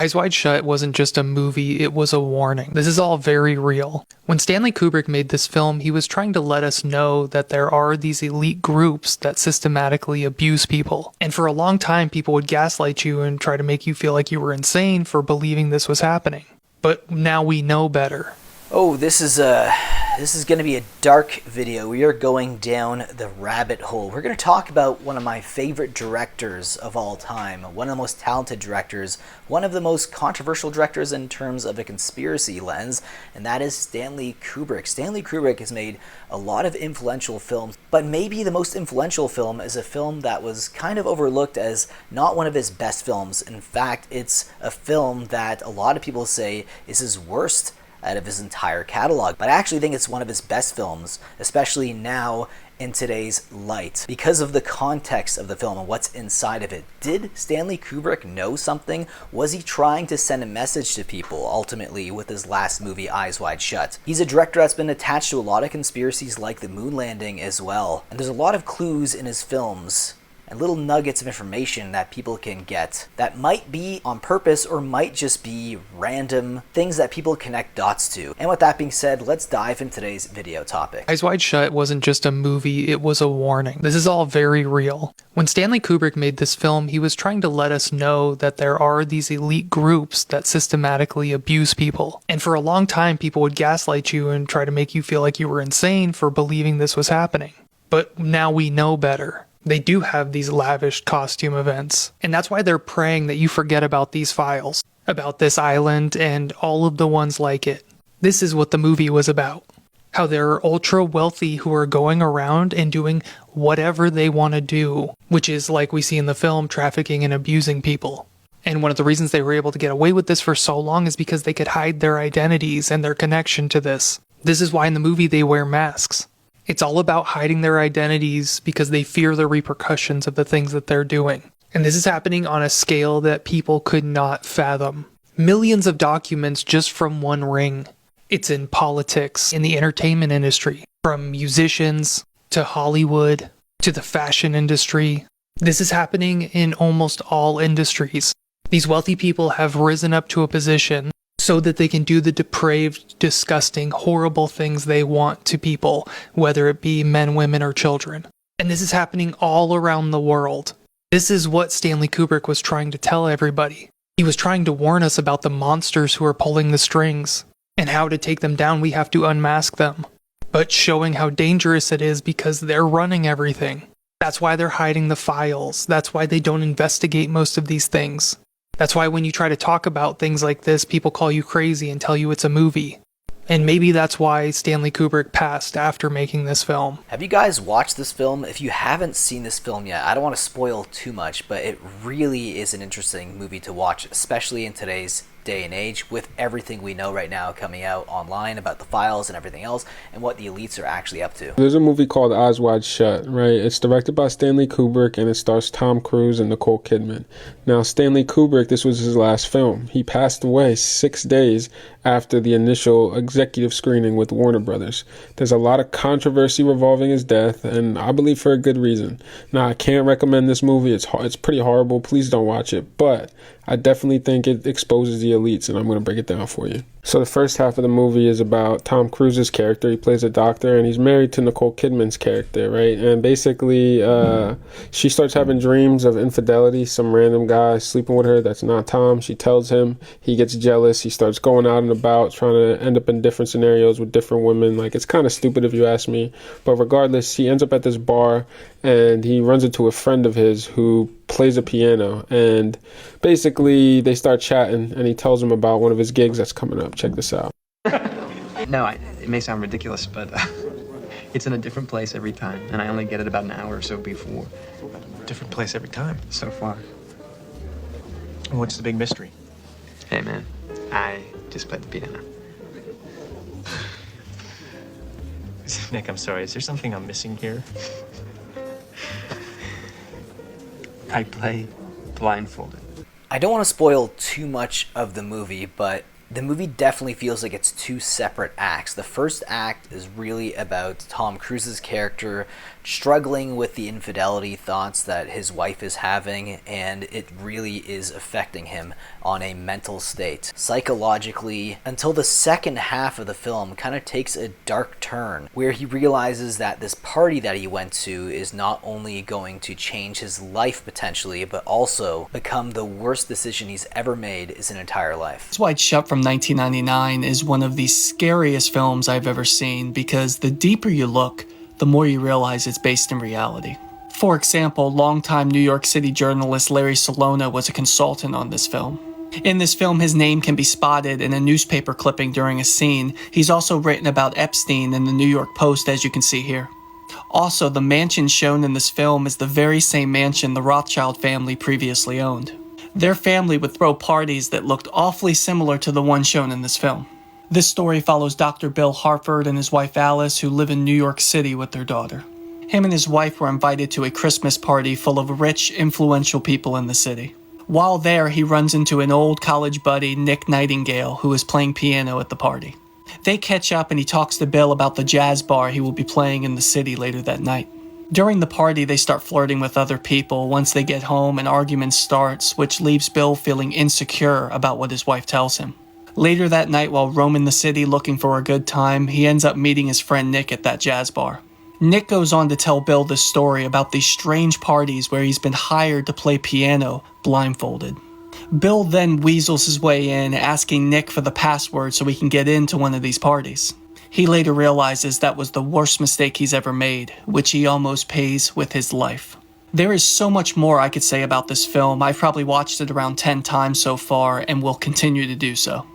Eyes Wide Shut wasn't just a movie, it was a warning. This is all very real. When Stanley Kubrick made this film, he was trying to let us know that there are these elite groups that systematically abuse people. And for a long time, people would gaslight you and try to make you feel like you were insane for believing this was happening. But now we know better. Oh, this is going to be a dark video. We are going down the rabbit hole. We're going to talk about one of my favorite directors of all time, one of the most talented directors, one of the most controversial directors in terms of a conspiracy lens, and that is Stanley Kubrick. Stanley Kubrick has made a lot of influential films, but maybe the most influential film is a film that was kind of overlooked as not one of his best films. In fact, it's a film that a lot of people say is his worst out of his entire catalog, but I actually think it's one of his best films, especially now in today's light, because of the context of the film and what's inside of it. Did Stanley Kubrick know something? Was he trying to send a message to people, ultimately, with his last movie, Eyes Wide Shut? He's a director that's been attached to a lot of conspiracies like the moon landing as well, and there's a lot of clues in his films and little nuggets of information that people can get that might be on purpose or might just be random things that people connect dots to. And with that being said, let's dive into today's video topic. Eyes Wide Shut wasn't just a movie, it was a warning. This is all very real. When Stanley Kubrick made this film, he was trying to let us know that there are these elite groups that systematically abuse people. And for a long time, people would gaslight you and try to make you feel like you were insane for believing this was happening. But now we know better. They do have these lavish costume events, and that's why they're praying that you forget about these files, about this island and all of the ones like it. This is what the movie was about. How there are ultra wealthy who are going around and doing whatever they want to do, which is, like we see in the film, trafficking and abusing people. And one of the reasons they were able to get away with this for so long is because they could hide their identities and their connection to this. This is why in the movie they wear masks. It's all about hiding their identities because they fear the repercussions of the things that they're doing. And this is happening on a scale that people could not fathom. Millions of documents just from one ring. It's in politics, in the entertainment industry, from musicians to Hollywood to the fashion industry. This is happening in almost all industries. These wealthy people have risen up to a position so that they can do the depraved, disgusting, horrible things they want to people, whether it be men, women, or children. And this is happening all around the world. This is what Stanley Kubrick was trying to tell everybody. He was trying to warn us about the monsters who are pulling the strings, and how to take them down. We have to unmask them. But showing how dangerous it is because they're running everything. That's why they're hiding the files. That's why they don't investigate most of these things. That's why when you try to talk about things like this, people call you crazy and tell you it's a movie. And maybe that's why Stanley Kubrick passed after making this film. Have you guys watched this film? If you haven't seen this film yet, I don't want to spoil too much, but it really is an interesting movie to watch, especially in today's day and age with everything we know right now coming out online about the files and everything else and what the elites are actually up to. There's a movie called Eyes Wide Shut, right? It's directed by Stanley Kubrick and it stars Tom Cruise and Nicole Kidman. Now, Stanley Kubrick, this was his last film. He passed away 6 days after the initial executive screening with Warner Brothers. There's a lot of controversy revolving his death, and I believe for a good reason. Now, I can't recommend this movie. It's pretty horrible. Please don't watch it. But I definitely think it exposes the elites, and I'm going to break it down for you. So the first half of the movie is about Tom Cruise's character. He plays a doctor, and he's married to Nicole Kidman's character, right? And basically, she starts having dreams of infidelity, some random guy sleeping with her that's not Tom. She tells him. He gets jealous. He starts going out and about, trying to end up in different scenarios with different women. Like, it's kind of stupid if you ask me. But regardless, he ends up at this bar, and he runs into a friend of his who plays a piano. And basically, they start chatting, and he tells him about one of his gigs that's coming up. Check this out. No, it may sound ridiculous, but it's in a different place every time, and I only get it about an hour or so before. Different place every time. So far. What's the big mystery? Hey, man, I just played the piano. Nick, I'm sorry. Is there something I'm missing here? I play blindfolded. I don't want to spoil too much of the movie, but The movie definitely feels like it's two separate acts. The first act is really about Tom Cruise's character struggling with the infidelity thoughts that his wife is having, and it really is affecting him on a mental state, psychologically, until the second half of the film kind of takes a dark turn, where he realizes that this party that he went to is not only going to change his life potentially, but also become the worst decision he's ever made his entire life. Eyes Wide Shut from 1999 is one of the scariest films I've ever seen because the deeper you look, the more you realize it's based in reality. For example, longtime New York City journalist Larry Salona was a consultant on this film. In this film, his name can be spotted in a newspaper clipping during a scene. He's also written about Epstein in the New York Post, as you can see here. Also, the mansion shown in this film is the very same mansion the Rothschild family previously owned. Their family would throw parties that looked awfully similar to the one shown in this film. This story follows Dr. Bill Harford and his wife Alice, who live in New York City with their daughter. Him and his wife were invited to a Christmas party full of rich, influential people in the city. While there, he runs into an old college buddy, Nick Nightingale, who is playing piano at the party. They catch up and he talks to Bill about the jazz bar he will be playing in the city later that night. During the party, they start flirting with other people. Once they get home, an argument starts, which leaves Bill feeling insecure about what his wife tells him. Later that night, while roaming the city looking for a good time, he ends up meeting his friend Nick at that jazz bar. Nick goes on to tell Bill this story about these strange parties where he's been hired to play piano blindfolded. Bill then weasels his way in, asking Nick for the password so he can get into one of these parties. He later realizes that was the worst mistake he's ever made, which he almost pays with his life. There is so much more I could say about this film. I've probably watched it around 10 times so far and will continue to do so.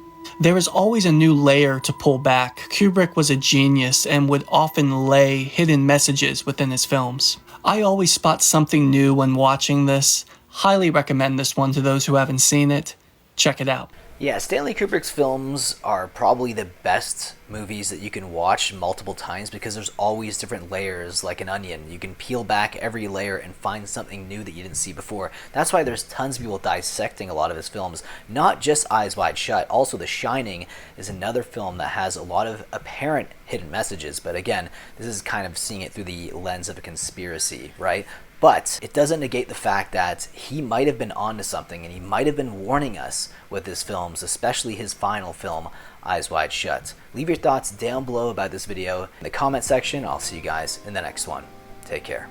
There is always a new layer to pull back. Kubrick was a genius and would often lay hidden messages within his films. I always spot something new when watching this. Highly recommend this one to those who haven't seen it. Check it out. Yeah, Stanley Kubrick's films are probably the best movies that you can watch multiple times because there's always different layers, like an onion. You can peel back every layer and find something new that you didn't see before. That's why there's tons of people dissecting a lot of his films, not just Eyes Wide Shut. Also, The Shining is another film that has a lot of apparent hidden messages, but again, this is kind of seeing it through the lens of a conspiracy, right? But it doesn't negate the fact that he might have been onto something and he might have been warning us with his films, especially his final film, Eyes Wide Shut. Leave your thoughts down below about this video in the comment section. I'll see you guys in the next one. Take care.